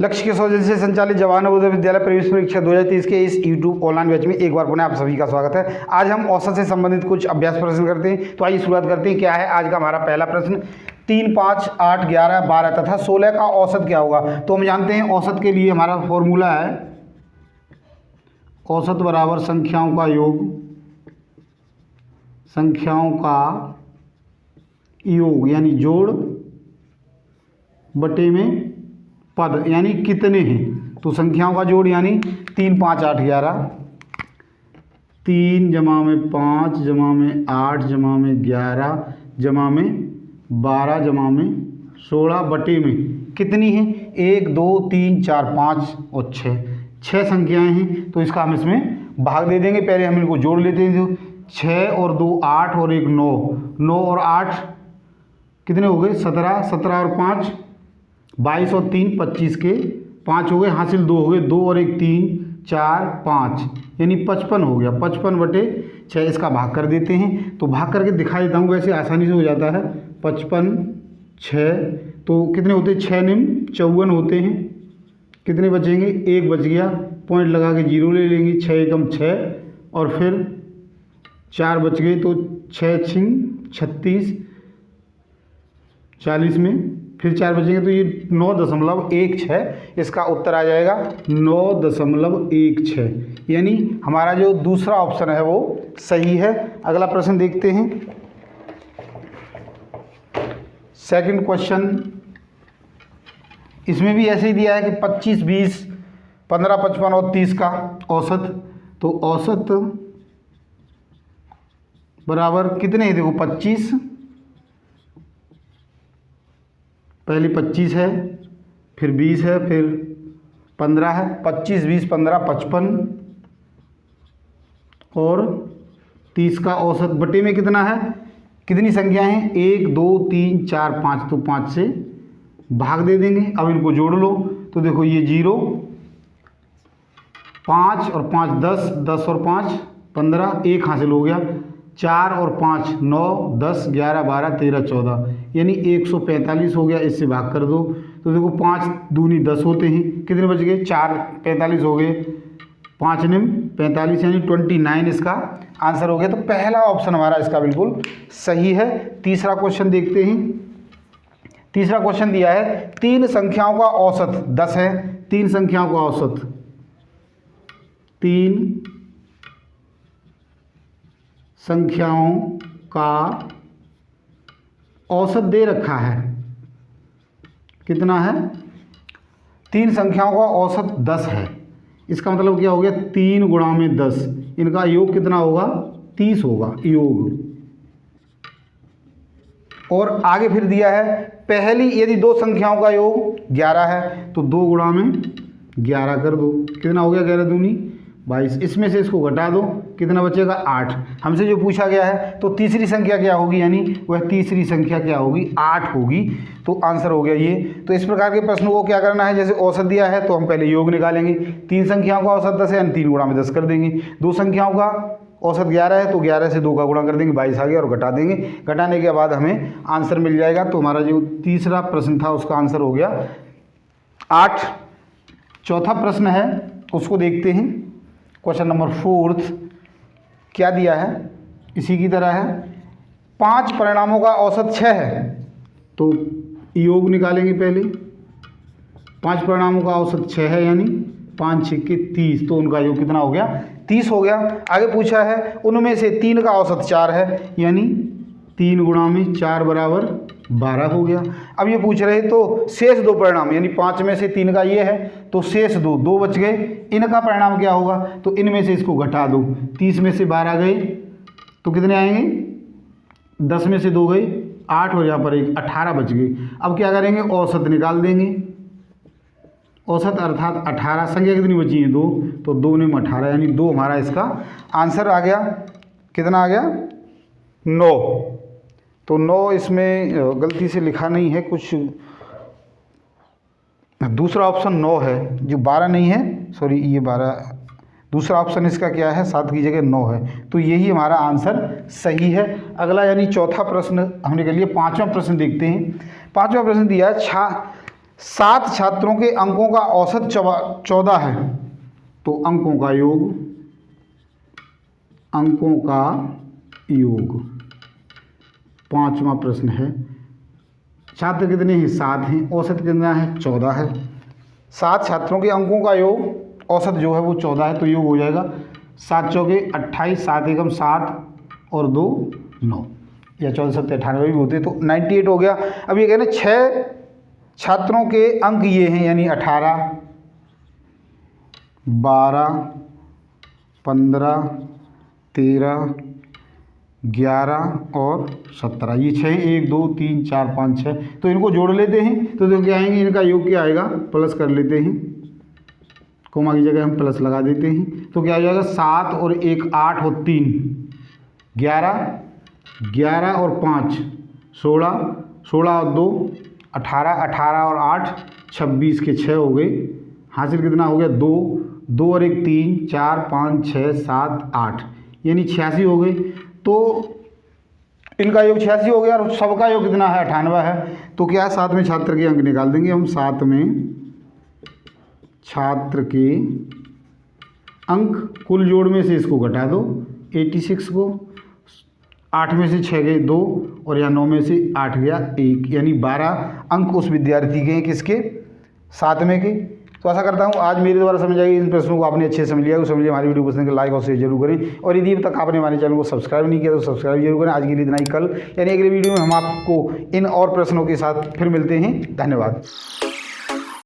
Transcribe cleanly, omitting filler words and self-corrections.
लक्ष्य के सौजन्य से संचालित जवाहर नवोदय विद्यालय प्रवेश परीक्षा 2023 के इस यूट्यूब ऑनलाइन बैच में एक बार पुनः आप सभी का स्वागत है। आज हम औसत से संबंधित कुछ अभ्यास प्रश्न करते हैं। तो आइए शुरुआत करते हैं। क्या है आज का हमारा पहला प्रश्न, 3, 5, 8, 11, 12 तथा 16 का औसत क्या होगा। तो हम जानते हैं औसत के लिए हमारा फॉर्मूला है औसत बराबर संख्याओं का योग, संख्याओं का योग यानी जोड़ बटे में पद यानी कितने हैं। तो संख्याओं का जोड़ यानी 3, 5, 8, 11, 3 जमा में 5 जमा में 8 जमा में 11 जमा में 12 जमा में 16 बटे में कितनी है 1, 2, 3, 4, 5 और 6 संख्याएं हैं। तो इसका हम इसमें भाग दे देंगे। पहले हम इनको जोड़ लेते हैं। तो 6 और 2 8 और 1 9, 9 और 8 कितने हो गए 17, 17 और 5 22 और 3 25 के 5 हो गए, हासिल 2 हो गए, 2 और 1 3 4 5 यानी 55 हो गया। 55 बटे 6 इसका भाग कर देते हैं। तो भाग करके दिखा देता हूँ, वैसे आसानी से हो जाता है। 55 6 तो कितने होते हैं 6 निम 54 होते हैं। कितने बचेंगे 1 बच गया, पॉइंट लगा के 0 ले लेंगे। 6 एकम 6 और फिर 4 बच गए तो 6 छिंग 36 40 में फिर 4 बचेंगे तो ये 9.16 इसका उत्तर आ जाएगा 9.16 यानी हमारा जो दूसरा ऑप्शन है वो सही है। अगला प्रश्न देखते हैं। सेकंड क्वेश्चन, इसमें भी ऐसे ही दिया है कि 25, 20, 15, 55 और 30 का औसत। तो औसत बराबर कितने हैं, देखो 25 पहले 25 है, फिर 20 है, फिर 15 है। 25, 20, 15, 55 और 30 का औसत बटे में कितना है, कितनी संख्या है 1, 2, 3, 4, 5 तो 5 से भाग दे देंगे। अब इनको जोड़ लो तो देखो ये 0, 5 और 5 10, 10 और 5 15, 1 हासिल हो गया। 4 और 5 9, 10, 11, 12, 13, 14 यानी 145 हो गया। इससे भाग कर दो तो देखो 5 दूनी 10 होते हैं। कितने बच गए 4 45 हो गए, 5 निम 45 यानी 29 इसका आंसर हो गया। तो पहला ऑप्शन हमारा इसका बिल्कुल सही है। तीसरा क्वेश्चन देखते हैं। तीसरा क्वेश्चन दिया है 3 संख्याओं का औसत 10 है। 3 संख्याओं का औसत, 3 संख्याओं का औसत दे रखा है। कितना है 3 संख्याओं का औसत 10 है। इसका मतलब क्या हो गया 3 गुणा में 10, इनका योग कितना होगा 30 होगा योग। और आगे फिर दिया है पहली यदि 2 संख्याओं का योग 11 है तो 2 गुणा में 11 कर दो, कितना हो गया 11 दूनी 22। इसमें से इसको घटा दो कितना बचेगा 8। हमसे जो पूछा गया है तो तीसरी संख्या क्या होगी, यानी वह तीसरी संख्या क्या होगी 8 होगी। तो आंसर हो गया ये। तो इस प्रकार के प्रश्नों को क्या करना है, जैसे औसत दिया है तो हम पहले योग निकालेंगे। 3 संख्याओं का औसत 10 है यानी 3 गुणा में 10 कर देंगे। 2 संख्याओं का औसत 11 है तो 11 से 2 का गुणा कर देंगे, 22 आ गया और घटा देंगे। घटाने के बाद हमें आंसर मिल जाएगा। तो हमारा जो तीसरा प्रश्न था उसका आंसर हो गया 8। चौथा प्रश्न है उसको देखते हैं। क्वेश्चन नंबर 4 क्या दिया है, इसी की तरह है। 5 परिणामों का औसत 6 है तो योग निकालेंगे पहले। 5 परिणामों का औसत 6 है यानी 5 6 के 30 तो उनका योग कितना हो गया 30 हो गया। आगे पूछा है उनमें से 3 का औसत 4 है यानी 3 गुणा में 4 बराबर 12 हो गया। अब ये पूछ रहे तो शेष 2 परिणाम यानी 5 में से 3 का ये है तो शेष 2 बच गए, इनका परिणाम क्या होगा तो इनमें से इसको घटा दो। 30 में से 12 गए तो कितने आएंगे, 10 में से 2 गए 8 और यहाँ पर 1 18 बच गए। अब क्या करेंगे औसत निकाल देंगे। औसत अर्थात 18, संख्या कितनी बची है 2 तो 2 में 18 यानी 2 हमारा इसका आंसर आ गया। कितना आ गया 9। तो 9 इसमें गलती से लिखा नहीं है कुछ, दूसरा ऑप्शन 9 है जो 12 नहीं है, सॉरी ये 12, दूसरा ऑप्शन इसका क्या है 7 की जगह 9 है। तो यही हमारा आंसर सही है। अगला यानी चौथा प्रश्न हमने कर लिया। 5वां प्रश्न देखते हैं। 5वां प्रश्न दिया है 7 छात्रों के अंकों का औसत 14 है, तो अंकों का योग 5वां प्रश्न है। छात्र कितने हैं? 7 हैं। औसत कितना है? 14 है। 7 छात्रों के अंकों का योग औसत जो है वो 14 है, तो योग हो जाएगा 7 चौके 28, 7 एकम 7 और 2 9, या 14 7 98 भी होते, तो 98 हो गया। अब ये कहना 6 छात्रों के अंक ये हैं, यानी 18, 12, 15, 13, 11 और 17, ये 6, 1 2 3 4 5 6, तो इनको जोड़ लेते हैं तो क्या आएंगे, इनका योग क्या आएगा, प्लस कर लेते हैं, कोमा की जगह हम प्लस लगा देते हैं, तो क्या आ जाएगा 7 और 1 8 और 3 11, 11 और 5 16, 16 और 2 18, 18 और 8 26 के 6 हो गए। हासिल कितना हो गया? 2, 2 और 1 3 4 5 6 7 8, यानी 86 हो गए। तो इनका योग 86 हो गया और सबका योग कितना है? 98 है। तो क्या 7वें छात्र के अंक निकाल देंगे हम। 7वें छात्र के अंक, कुल जोड़ में से इसको घटा दो 86 को, 8 में से 6 गए 2 और यहाँ 9 में से 8 गया 1, यानी 12 अंक उस विद्यार्थी के, किसके? 7वें के। तो आशा करता हूँ आज मेरे द्वारा समझ आएगी, इन प्रश्नों को आपने अच्छे से समझ लिया। तो समझिए हमारी वीडियो पसंद है लाइक और शेयर जरूर करें, और यदि अब तक आपने हमारे चैनल को सब्सक्राइब नहीं किया तो सब्सक्राइब जरूर करें। आज के लिए इतना ही। कल यानी अगले वीडियो में हम आपको इन और प्रश्नों के साथ फिर मिलते हैं। धन्यवाद।